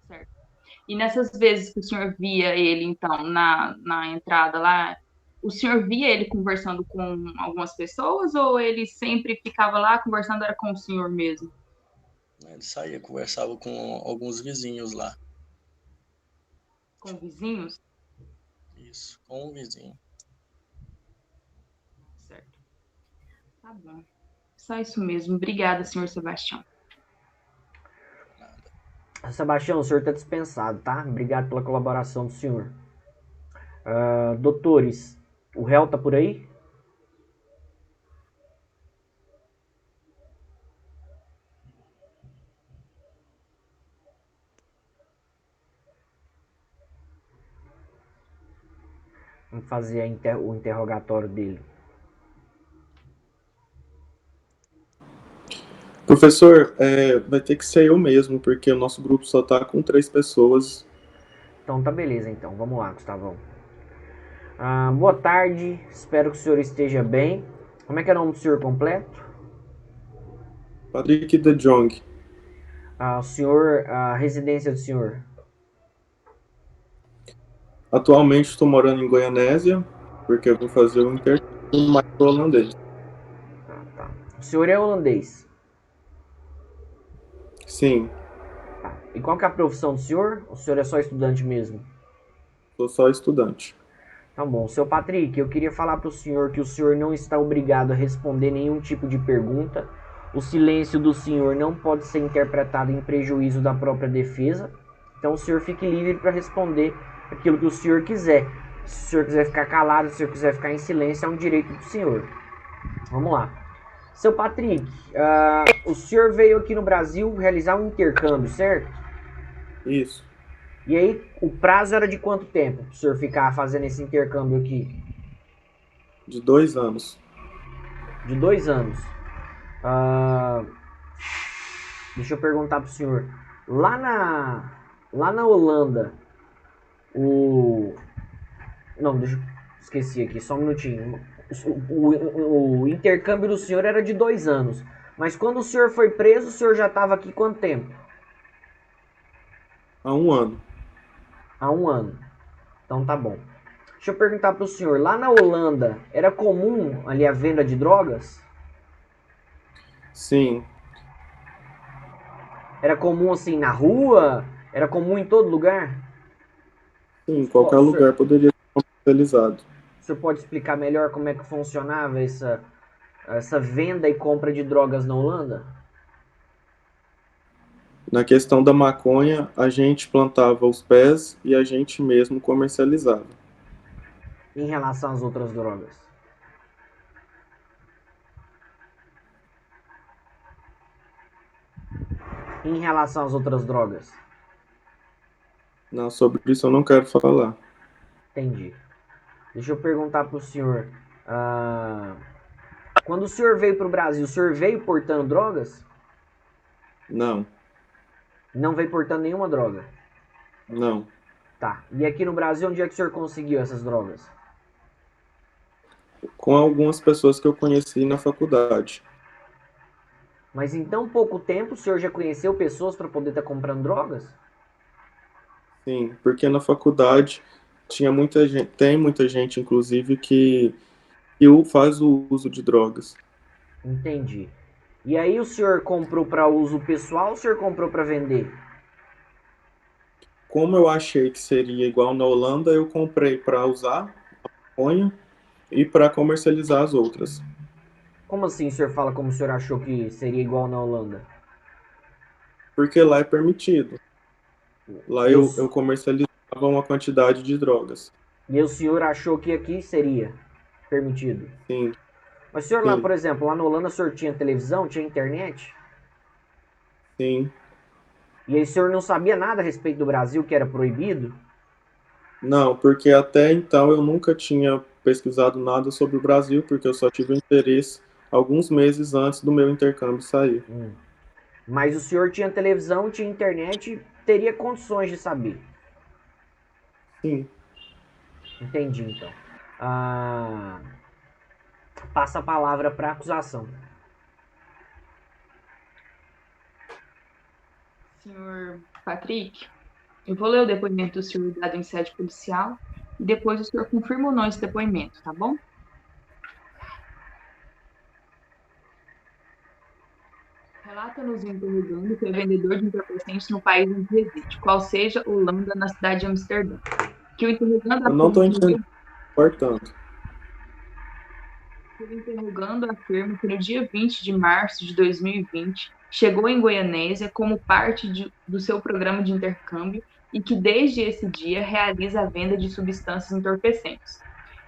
Certo. E nessas vezes que o senhor via ele, então, na entrada lá, o senhor via ele conversando com algumas pessoas ou ele sempre ficava lá conversando era com o senhor mesmo? Ele saía, conversava com alguns vizinhos lá. Com vizinhos? Isso, com um vizinho. Certo. Tá bom. Só isso mesmo. Obrigada, senhor Sebastião. Sebastião, o senhor está dispensado, tá? Obrigado pela colaboração do senhor. Doutores, o réu tá por aí? Vamos fazer o interrogatório dele. Professor, vai ter que ser eu mesmo, porque o nosso grupo só tá com 3 pessoas. Então tá beleza, então. Vamos lá, Gustavão. Boa tarde, espero que o senhor esteja bem. Como é que é o nome do senhor completo? Patrick de Jong. A residência do senhor? Atualmente estou morando em Goianésia, porque eu vou fazer um intercâmbio mais holandês. Tá. O senhor é holandês? Sim. Tá. E qual que é a profissão do senhor? O senhor é só estudante mesmo? Sou só estudante. Tá bom. Seu Patrick, eu queria falar para o senhor que o senhor não está obrigado a responder nenhum tipo de pergunta. O silêncio do senhor não pode ser interpretado em prejuízo da própria defesa. Então o senhor fique livre para responder aquilo que o senhor quiser. Se o senhor quiser ficar calado, se o senhor quiser ficar em silêncio, é um direito do senhor. Vamos lá. Seu Patrick, o senhor veio aqui no Brasil realizar um intercâmbio, certo? Isso. E aí, o prazo era de quanto tempo para o senhor ficar fazendo esse intercâmbio aqui? De 2 anos. De 2 anos. Ah, deixa eu perguntar pro senhor. Lá na Holanda, Não, esqueci aqui, só um minutinho. O intercâmbio do senhor era de 2 anos. Mas quando o senhor foi preso, o senhor já estava aqui quanto tempo? Há 1 ano. Há 1 ano. Então tá bom. Deixa eu perguntar pro senhor. Lá na Holanda, era comum ali a venda de drogas? Sim, Era comum assim na rua? Era comum em todo lugar? sim, qualquer lugar poderia ser comercializado. O senhor pode explicar melhor como é que funcionava essa venda e compra de drogas na Holanda? Na questão da maconha, a gente plantava os pés e a gente mesmo comercializava. Em relação às outras drogas? Em relação às outras drogas? Não, sobre isso eu não quero falar. Entendi. Deixa eu perguntar pro senhor. Quando o senhor veio pro Brasil, o senhor veio portando drogas? Não, Não veio portando nenhuma droga? não. Tá. E aqui no Brasil, onde é que o senhor conseguiu essas drogas? Com algumas pessoas que eu conheci na faculdade. Mas em tão pouco tempo, o senhor já conheceu pessoas para poder estar comprando drogas? Sim, porque na faculdade tinha muita gente, tem muita gente, inclusive, que faz o uso de drogas. Entendi. E aí o senhor comprou para uso pessoal ou o senhor comprou para vender? Como eu achei que seria igual na Holanda, eu comprei para usar a maconha e para comercializar as outras. Como assim o senhor fala como o senhor achou que seria igual na Holanda? Porque lá é permitido. Lá E eu comercializava uma quantidade de drogas. o senhor achou que aqui seria permitido? Sim, Mas o senhor lá, sim, por exemplo, lá na Holanda o senhor tinha televisão, tinha internet? sim. E aí o senhor não sabia nada a respeito do Brasil, que era proibido? Não, porque até então eu nunca tinha pesquisado nada sobre o Brasil, porque eu só tive interesse alguns meses antes do meu intercâmbio sair. Mas o senhor tinha televisão, tinha internet, teria condições de saber. Sim. Entendi, então. Passa a palavra para a acusação. Senhor Patrick, eu vou ler o depoimento do senhor dado em sede policial e depois o senhor confirma ou não esse depoimento, tá bom? Relata-nos interrogando que é vendedor de entorpecentes no país em que reside, qual seja Holanda, na cidade de Amsterdã. Que o interrogando Eu não estou afirma entendendo, portanto. que no dia 20 de março de 2020 chegou em Goianésia como parte do seu programa de intercâmbio e que desde esse dia realiza a venda de substâncias entorpecentes.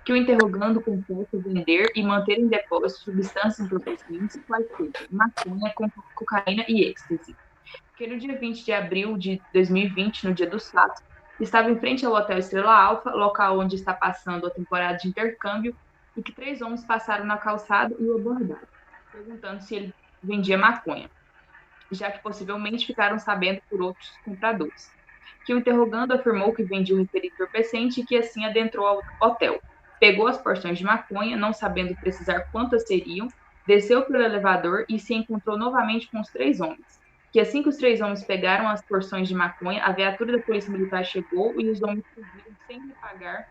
Que o interrogando confessa vender e manter em depósito substâncias entorpecentes, quais sejam maconha, cocaína e êxtase. Que no dia 20 de abril de 2020, no dia dos fatos, estava em frente ao Hotel Estrela Alfa, local onde está passando a temporada de intercâmbio, e que 3 homens passaram na calçada e o abordaram, perguntando se ele vendia maconha, já que possivelmente ficaram sabendo por outros compradores. Que o interrogando afirmou que vendia o referido entorpecente e que assim adentrou ao hotel. Pegou as porções de maconha, não sabendo precisar quantas seriam, desceu pelo elevador e se encontrou novamente com os 3 homens. Que assim que os 3 homens pegaram as porções de maconha, a viatura da polícia militar chegou e os homens fugiram sem lhe pagar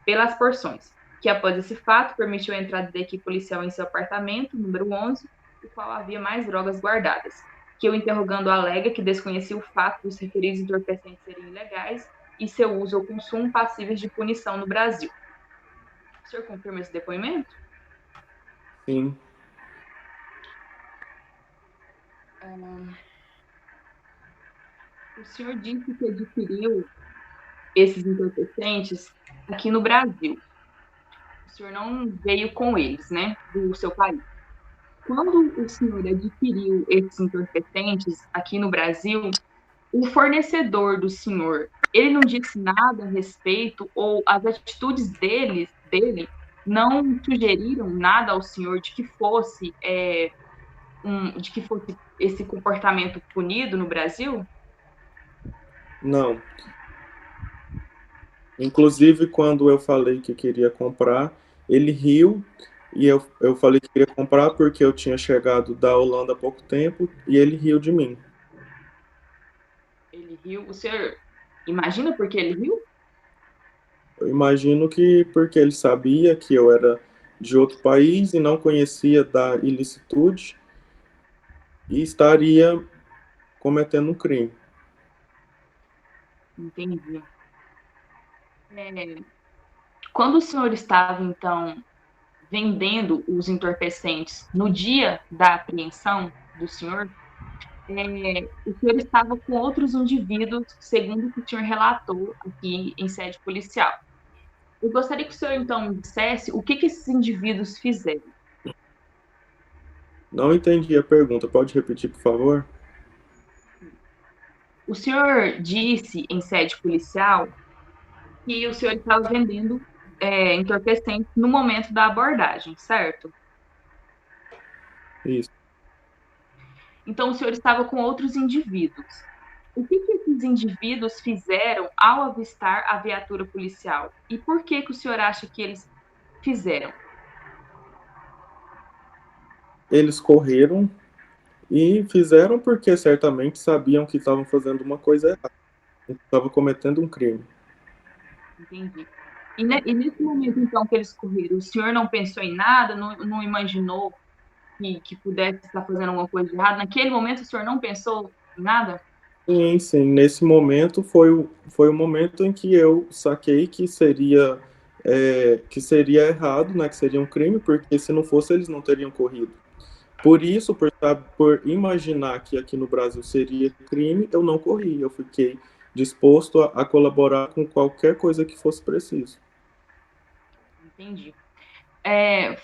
pelas porções. Que após esse fato, permitiu a entrada da equipe policial em seu apartamento, número 11, no qual havia mais drogas guardadas. Que o interrogando alega que desconhecia o fato dos referidos entorpecentes serem ilegais e seu uso ou consumo passíveis de punição no Brasil. O senhor confirma esse depoimento? Sim. O senhor disse que adquiriu esses entorpecentes aqui no Brasil. O senhor não veio com eles, né, do seu país. Quando o senhor adquiriu esses entorpecentes aqui no Brasil, o fornecedor do senhor, ele não disse nada a respeito, ou as atitudes dele não sugeriram nada ao senhor de que fosse esse comportamento punido no Brasil? Não. Inclusive, quando eu falei que queria comprar, ele riu e eu falei que queria comprar porque eu tinha chegado da Holanda há pouco tempo e ele riu de mim. Ele riu. O senhor imagina por que ele riu? Eu imagino que porque ele sabia que eu era de outro país e não conhecia da ilicitude e estaria cometendo um crime. Entendi. Quando o senhor estava, então, vendendo os entorpecentes no dia da apreensão do senhor, o senhor estava com outros indivíduos, segundo o que o senhor relatou aqui em sede policial. Eu gostaria que o senhor, então, me dissesse o que esses indivíduos fizeram. Não entendi a pergunta. Pode repetir, por favor? O senhor disse em sede policial que o senhor estava vendendo entorpecentes no momento da abordagem, certo? Isso. Então, o senhor estava com outros indivíduos. O que esses indivíduos fizeram ao avistar a viatura policial? E por que o senhor acha que eles fizeram? Eles correram e fizeram porque certamente sabiam que estavam fazendo uma coisa errada. Estavam cometendo um crime. Entendi. E nesse momento, então, que eles correram, o senhor não pensou em nada, não imaginou que pudesse estar fazendo alguma coisa de errado? Naquele momento, o senhor não pensou em nada? Sim, sim. Nesse momento foi o momento em que eu saquei que seria errado, né? Que seria um crime, porque se não fosse eles não teriam corrido. Por isso, por imaginar que aqui no Brasil seria crime, eu não corri. Eu fiquei disposto a colaborar com qualquer coisa que fosse preciso. Entendi.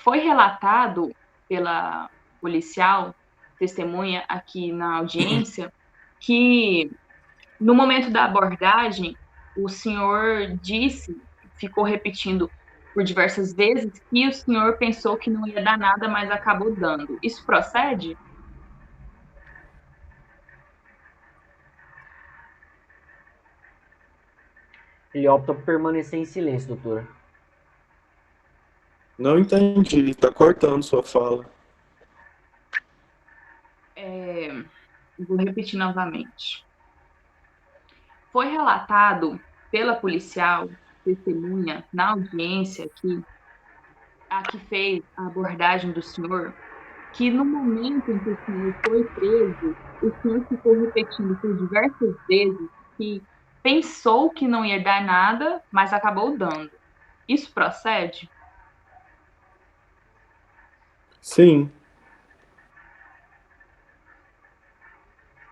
Foi relatado pela policial, testemunha aqui na audiência, que no momento da abordagem, o senhor ficou repetindo por diversas vezes, que o senhor pensou que não ia dar nada, mas acabou dando. Isso procede? Ele opta por permanecer em silêncio, doutora. Não entendi, tá cortando sua fala. Vou repetir novamente. Foi relatado pela policial, testemunha, na audiência aqui, a que fez a abordagem do senhor, que no momento em que o senhor foi preso, o senhor ficou repetindo por diversas vezes que pensou que não ia dar nada, mas acabou dando. Isso procede? Sim,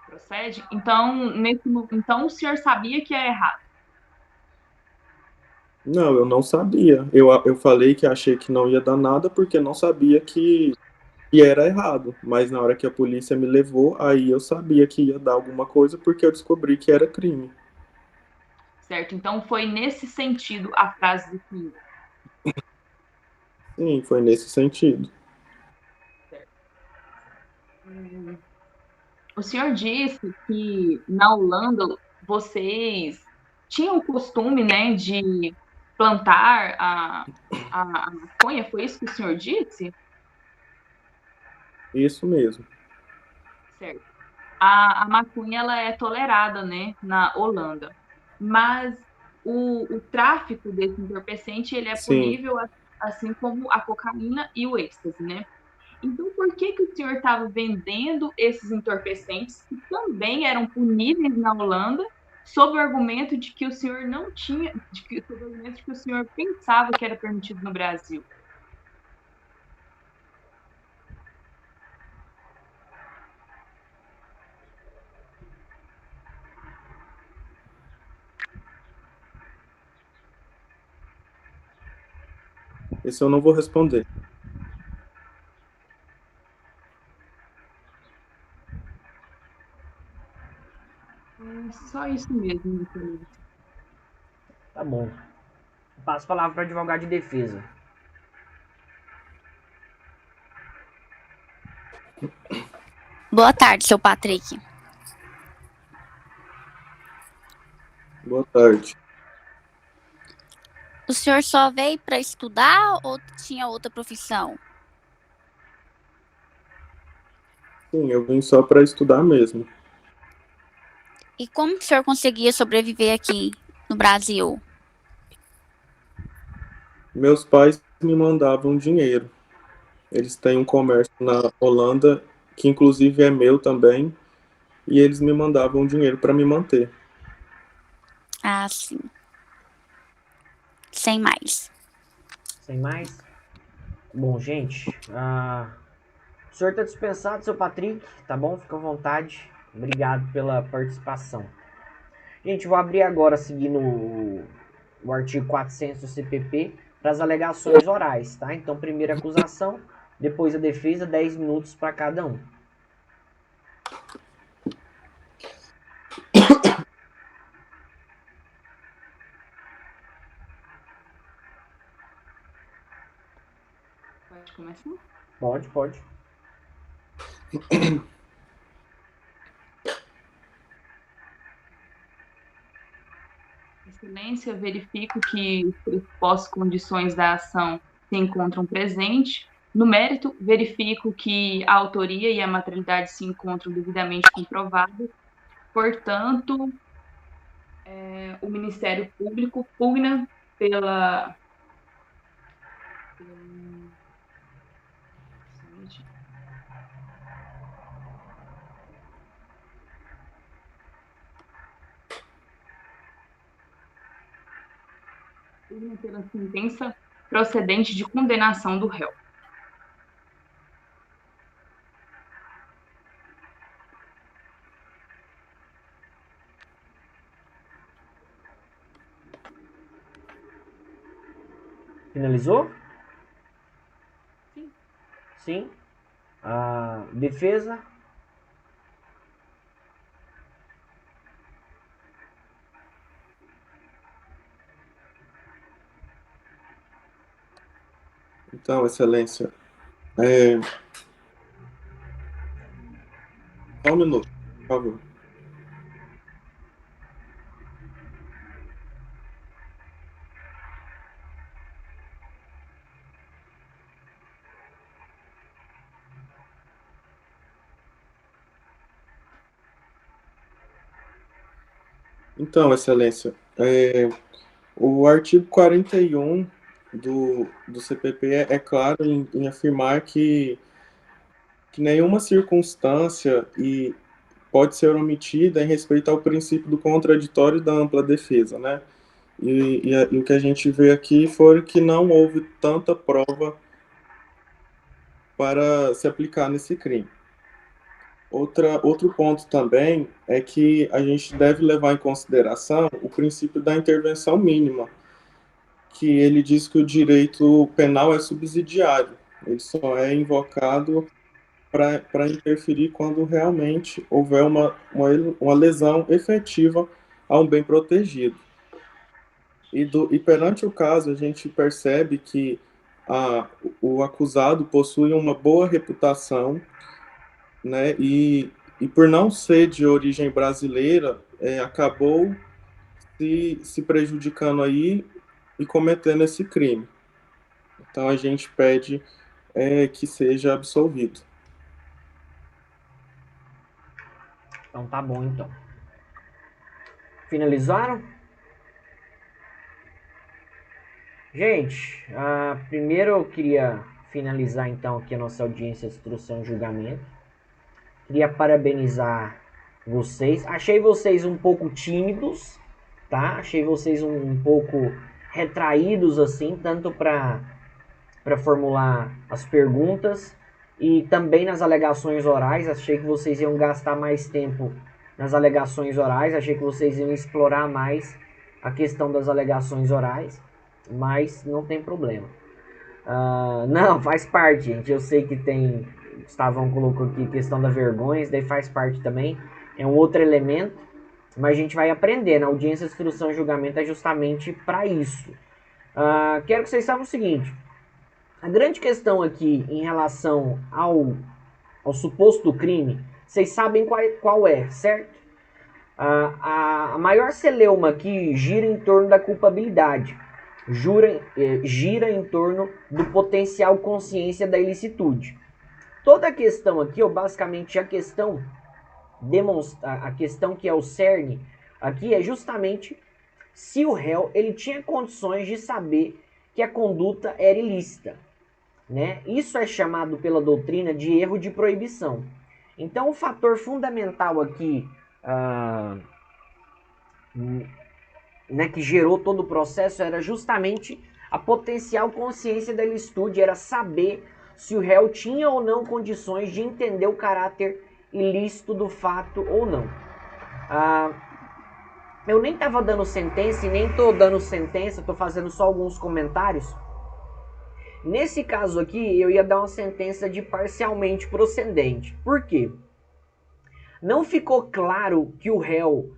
Procede? Então o senhor sabia que é errado. não, eu não sabia. Eu falei que achei que não ia dar nada porque não sabia que era errado. Mas na hora que a polícia me levou, aí eu sabia que ia dar alguma coisa porque eu descobri que era crime. Certo? Então foi nesse sentido a frase do senhor. Sim, foi nesse sentido. O senhor disse que na Holanda vocês tinham o costume, né, de plantar a maconha, foi isso que o senhor disse? Isso mesmo. Certo. A maconha ela é tolerada, né, na Holanda, mas o tráfico desse entorpecente ele é Sim. punível assim como a cocaína e o êxtase, né? Então, por que o senhor estava vendendo esses entorpecentes que também eram puníveis na Holanda, sob o argumento de que o senhor não tinha, sob o argumento de que o senhor pensava que era permitido no Brasil? Esse eu não vou responder. Só isso mesmo, Tá bom. Passo a palavra para o advogado de defesa. Boa tarde, seu Patrick. Boa tarde. O senhor só veio para estudar ou tinha outra profissão? Sim, eu vim só para estudar mesmo. E como que o senhor conseguia sobreviver aqui no Brasil? Meus pais me mandavam dinheiro. Eles têm um comércio na Holanda, que inclusive é meu também, e eles me mandavam dinheiro para me manter. Ah, sim. Sem mais. Sem mais? Bom, gente, o senhor está dispensado, seu Patrick, tá bom? Fica à vontade. Obrigado pela participação. Gente, vou abrir agora, seguindo o artigo 400 do CPP, para as alegações orais, tá? Então, primeira acusação, depois a defesa, 10 minutos para cada um. Pode começar? Pode. Excelência, verifico que as pressupostas condições da ação se encontram presentes. No mérito, verifico que a autoria e a materialidade se encontram devidamente comprovadas. Portanto, o Ministério Público pugna pela sentença procedente de condenação do réu. Finalizou? Sim. Sim. A defesa? Então, Excelência, só um minuto, por favor. Então, Excelência, o artigo 41 do CPP é claro em afirmar que nenhuma circunstância pode ser omitida em respeito ao princípio do contraditório e da ampla defesa, né? E o que a gente vê aqui foi que não houve tanta prova para se aplicar nesse crime. Outro ponto também é que a gente deve levar em consideração o princípio da intervenção mínima, que ele diz que o direito penal é subsidiário, ele só é invocado para interferir quando realmente houver uma lesão efetiva a um bem protegido. E perante o caso, a gente percebe que o acusado possui uma boa reputação, né, e por não ser de origem brasileira, acabou se prejudicando aí e cometendo esse crime. Então a gente pede que seja absolvido. Então tá bom, então. Finalizaram? Gente, primeiro eu queria finalizar então aqui a nossa audiência de instrução e julgamento. Queria parabenizar vocês. Achei vocês um pouco tímidos, tá? Achei vocês um pouco retraídos assim, tanto para formular as perguntas e também nas alegações orais. Achei que vocês iam gastar mais tempo nas alegações orais, achei que vocês iam explorar mais a questão das alegações orais, mas não tem problema. Não, faz parte, gente. Eu sei que tem. Gustavão colocou aqui questão da vergonha, isso daí faz parte também. É um outro elemento, Mas a gente vai aprender, na audiência, instrução e julgamento é justamente para isso. Quero que vocês saibam o seguinte, a grande questão aqui em relação ao suposto crime, vocês sabem qual é, certo? A maior celeuma aqui gira em torno da culpabilidade, gira em torno do potencial consciência da ilicitude. Toda a questão aqui, ou basicamente a questão que é o cerne aqui, é justamente se o réu ele tinha condições de saber que a conduta era ilícita, né? Isso é chamado pela doutrina de erro de proibição. Então, o fator fundamental aqui, né, que gerou todo o processo era justamente a potencial consciência da ilicitude, era saber se o réu tinha ou não condições de entender o caráter ilícito do fato ou não. Eu nem estava dando sentença e nem estou dando sentença, estou fazendo só alguns comentários. Nesse caso aqui, eu ia dar uma sentença de parcialmente procedente. Por quê? Não ficou claro que o réu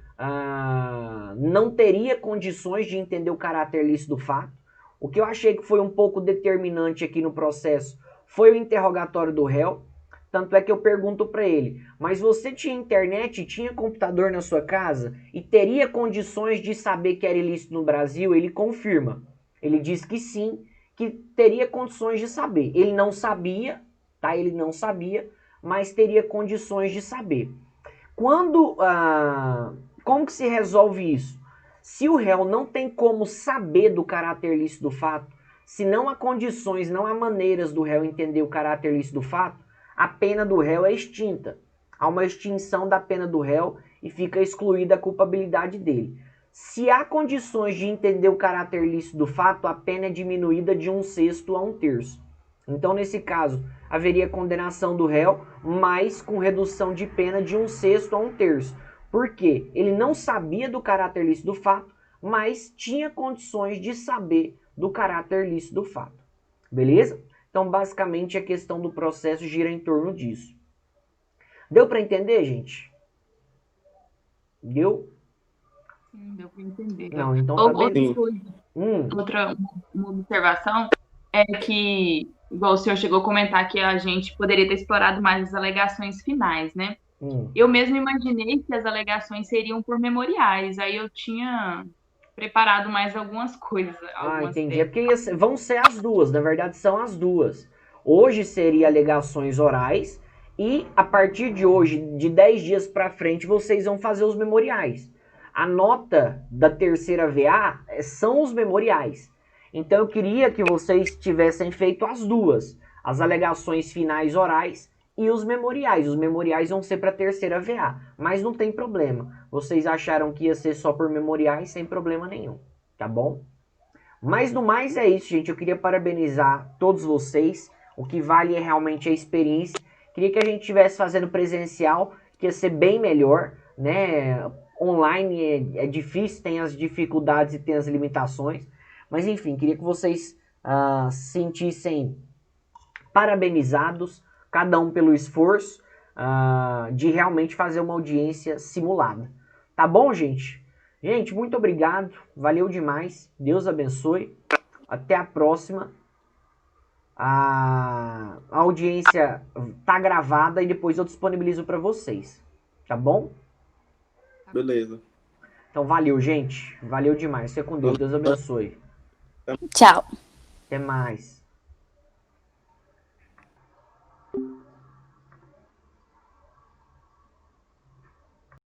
não teria condições de entender o caráter ilícito do fato. O que eu achei que foi um pouco determinante aqui no processo foi o interrogatório do réu. Tanto é que eu pergunto para ele, mas você tinha internet, tinha computador na sua casa e teria condições de saber que era ilícito no Brasil? Ele confirma. Ele diz que sim, que teria condições de saber. Ele não sabia, tá? Ele não sabia, mas teria condições de saber. Como que se resolve isso? Se o réu não tem como saber do caráter ilícito do fato, se não há condições, não há maneiras do réu entender o caráter ilícito do fato, a pena do réu é extinta. Há uma extinção da pena do réu e fica excluída a culpabilidade dele. Se há condições de entender o caráter ilícito do fato, a pena é diminuída de 1/6 a 1/3. Então, nesse caso, haveria condenação do réu, mas com redução de pena de 1/6 a 1/3. Por quê? Ele não sabia do caráter ilícito do fato, mas tinha condições de saber do caráter ilícito do fato. Beleza? Então, basicamente, a questão do processo gira em torno disso. Deu para entender, gente? Deu? Sim, deu para entender. Não, então tá bem. Outra uma observação é que, igual o senhor chegou a comentar, que a gente poderia ter explorado mais as alegações finais, né? Eu mesmo imaginei que as alegações seriam por memoriais, aí eu tinha preparado mais algumas coisas. Entendi. É porque vão ser as duas, na verdade são as duas. Hoje seria alegações orais e a partir de hoje, de 10 dias para frente, vocês vão fazer os memoriais. A nota da terceira VA são os memoriais. Então eu queria que vocês tivessem feito as duas, as alegações finais orais e os memoriais. Os memoriais vão ser para a terceira VA, mas não tem problema. Vocês acharam que ia ser só por memoriais, sem problema nenhum, tá bom? Mas no mais é isso, gente. Eu queria parabenizar todos vocês. O que vale é realmente a experiência. Queria que a gente estivesse fazendo presencial, que ia ser bem melhor, né? Online é difícil, tem as dificuldades e tem as limitações. Mas enfim, queria que vocês se sentissem parabenizados, cada um pelo esforço de realmente fazer uma audiência simulada. Tá bom, gente? Gente, muito obrigado. Valeu demais. Deus abençoe. Até a próxima. A audiência tá gravada e depois eu disponibilizo para vocês. Tá bom? Beleza. Então valeu, gente. Valeu demais. Fica com Deus. Deus abençoe. Tchau. Até mais.